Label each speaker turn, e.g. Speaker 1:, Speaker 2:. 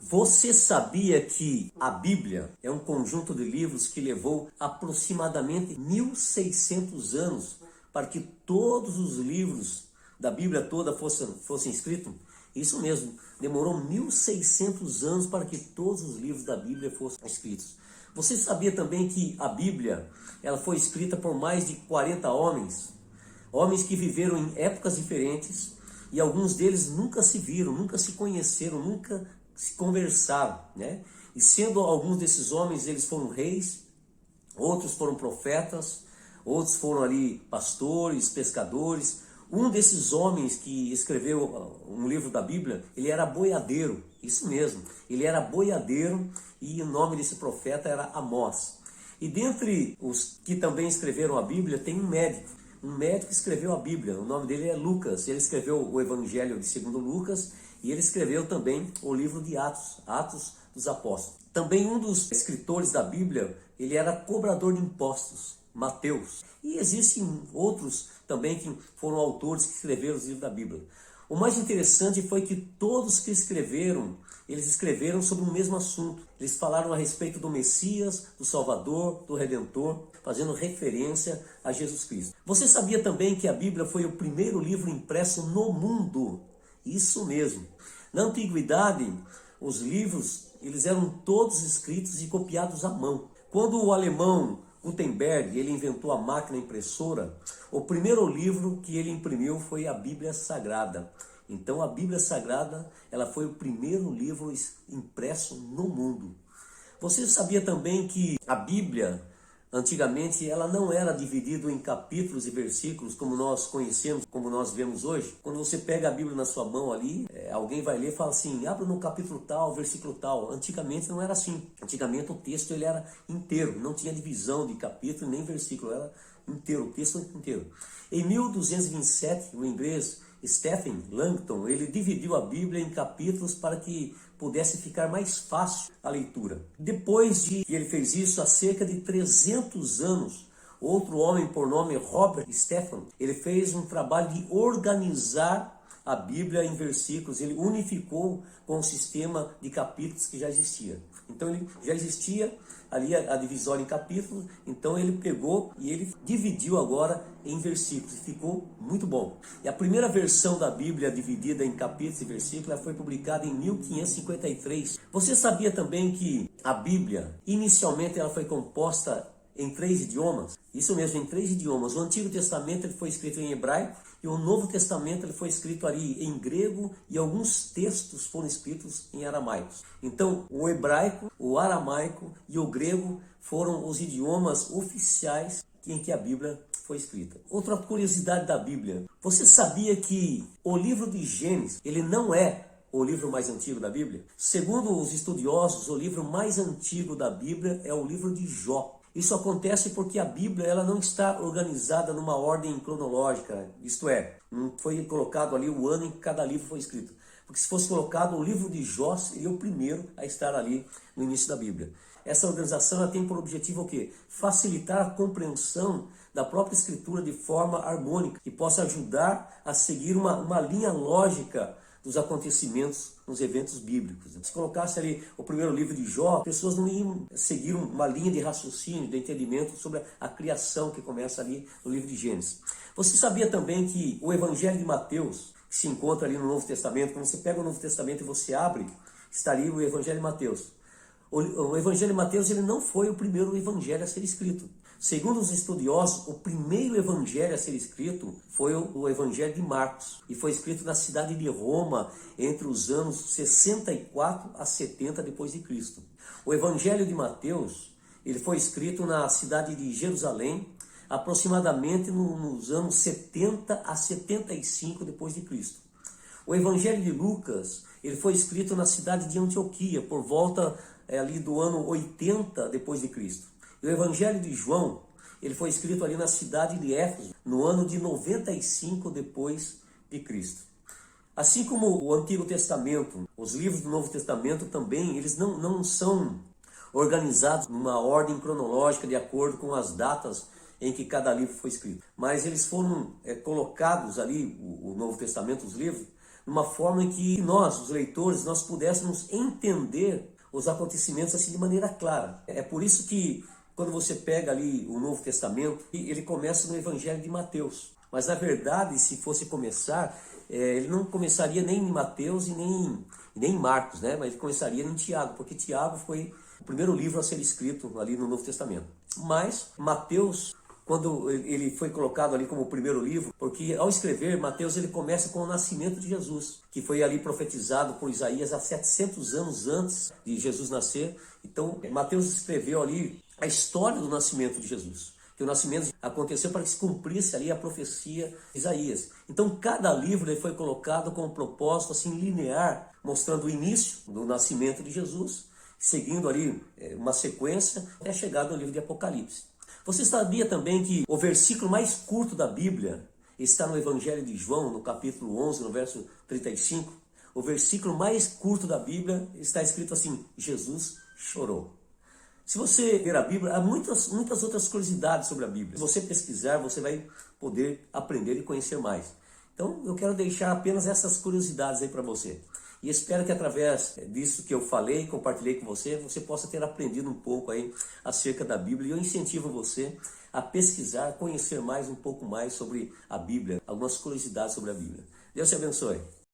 Speaker 1: Você sabia que a Bíblia é um conjunto de livros que levou aproximadamente 1600 anos para que todos os livros da Bíblia toda fossem escritos? Isso mesmo, demorou 1600 anos para que todos os livros da Bíblia fossem escritos. Você sabia também que a Bíblia ela foi escrita por mais de 40 homens? Homens que viveram em épocas diferentes e alguns deles nunca se viram, nunca se conheceram, nunca se conversaram, né? E sendo alguns desses homens, eles foram reis, outros foram profetas, outros foram ali pastores, pescadores. Um desses homens que escreveu um livro da Bíblia, ele era boiadeiro, isso mesmo, ele era boiadeiro e o nome desse profeta era Amós. E dentre os que também escreveram a Bíblia, tem um médico escreveu a Bíblia, o nome dele é Lucas, ele escreveu o Evangelho de segundo Lucas e ele escreveu também o livro de Atos dos Apóstolos. Também um dos escritores da Bíblia, ele era cobrador de impostos, Mateus. E existem outros também que foram autores que escreveram os livros da Bíblia. O mais interessante foi que todos que escreveram, eles escreveram sobre o mesmo assunto. Eles falaram a respeito do Messias, do Salvador, do Redentor, fazendo referência a Jesus Cristo. Você sabia também que a Bíblia foi o primeiro livro impresso no mundo? Isso mesmo. Na antiguidade, os livros eles eram todos escritos e copiados à mão. Quando o alemão Gutenberg ele inventou a máquina impressora, o primeiro livro que ele imprimiu foi a Bíblia Sagrada. Então a Bíblia Sagrada ela foi o primeiro livro impresso no mundo. Você sabia também que a Bíblia antigamente ela não era dividida em capítulos e versículos como nós conhecemos, como nós vemos hoje? Quando você pega a Bíblia na sua mão ali, alguém vai ler e fala assim, abra no capítulo tal, versículo tal. Antigamente não era assim. Antigamente o texto ele era inteiro, não tinha divisão de capítulo nem versículo, era inteiro, o texto inteiro. Em 1227, o inglês Stephen Langton, ele dividiu a Bíblia em capítulos para que pudesse ficar mais fácil a leitura. Depois de que ele fez isso, há cerca de 300 anos, outro homem por nome Robert Stephen, ele fez um trabalho de organizar a Bíblia em versículos, ele unificou com o sistema de capítulos que já existia. Então ele já existia ali a divisória em capítulos, então ele pegou e ele dividiu agora em versículos, e ficou muito bom. E a primeira versão da Bíblia dividida em capítulos e versículos ela foi publicada em 1553. Você sabia também que a Bíblia, inicialmente ela foi composta em 3 idiomas? Isso mesmo, em 3 idiomas. O Antigo Testamento ele foi escrito em hebraico e o Novo Testamento ele foi escrito ali em grego e alguns textos foram escritos em aramaico. Então, o hebraico, o aramaico e o grego foram os idiomas oficiais em que a Bíblia foi escrita. Outra curiosidade da Bíblia. Você sabia que o livro de Gênesis, ele não é o livro mais antigo da Bíblia? Segundo os estudiosos, o livro mais antigo da Bíblia é o livro de Jó. Isso acontece porque a Bíblia ela não está organizada numa ordem cronológica, isto é, não foi colocado ali o ano em que cada livro foi escrito. Porque se fosse colocado o livro de Jó, seria o primeiro a estar ali no início da Bíblia. Essa organização ela tem por objetivo o quê? Facilitar a compreensão da própria escritura de forma harmônica, que possa ajudar a seguir uma linha lógica dos acontecimentos nos eventos bíblicos. Se colocasse ali o primeiro livro de Jó, as pessoas não iam seguir uma linha de raciocínio, de entendimento sobre a criação que começa ali no livro de Gênesis. Você sabia também que o Evangelho de Mateus, que se encontra ali no Novo Testamento, quando você pega o Novo Testamento e você abre, está ali o Evangelho de Mateus. O Evangelho de Mateus ele não foi o primeiro evangelho a ser escrito. Segundo os estudiosos, o primeiro evangelho a ser escrito foi o Evangelho de Marcos. E foi escrito na cidade de Roma entre os anos 64 a 70 depois de Cristo. O Evangelho de Mateus ele foi escrito na cidade de Jerusalém, aproximadamente nos anos 70 a 75 depois de Cristo. O Evangelho de Lucas ele foi escrito na cidade de Antioquia, por volta ali do ano 80 depois de Cristo. E o Evangelho de João, ele foi escrito ali na cidade de Éfeso, no ano de 95 depois de Cristo. Assim como o Antigo Testamento, os livros do Novo Testamento também, eles não são organizados numa ordem cronológica de acordo com as datas em que cada livro foi escrito. Mas eles foram colocados ali, o Novo Testamento, os livros, uma forma em que nós, os leitores, nós pudéssemos entender os acontecimentos assim de maneira clara. É por isso que quando você pega ali o Novo Testamento, ele começa no Evangelho de Mateus. Mas na verdade, se fosse começar, ele não começaria nem em Mateus e nem em Marcos, né? Mas ele começaria em Tiago, porque Tiago foi o primeiro livro a ser escrito ali no Novo Testamento. Mas Mateus, quando ele foi colocado ali como o primeiro livro, porque ao escrever, Mateus ele começa com o nascimento de Jesus, que foi ali profetizado por Isaías há 700 anos antes de Jesus nascer. Então, Mateus escreveu ali a história do nascimento de Jesus, que o nascimento aconteceu para que se cumprisse ali a profecia de Isaías. Então, cada livro ele foi colocado com um propósito assim linear, mostrando o início do nascimento de Jesus, seguindo ali uma sequência até chegar no livro de Apocalipse. Você sabia também que o versículo mais curto da Bíblia está no Evangelho de João, no capítulo 11, no verso 35? O versículo mais curto da Bíblia está escrito assim: Jesus chorou. Se você ver a Bíblia, há muitas outras curiosidades sobre a Bíblia. Se você pesquisar, você vai poder aprender e conhecer mais. Então, eu quero deixar apenas essas curiosidades aí para você. E espero que através disso que eu falei, compartilhei com você, você possa ter aprendido um pouco aí acerca da Bíblia. E eu incentivo você a pesquisar, conhecer mais um pouco mais sobre a Bíblia, algumas curiosidades sobre a Bíblia. Deus te abençoe.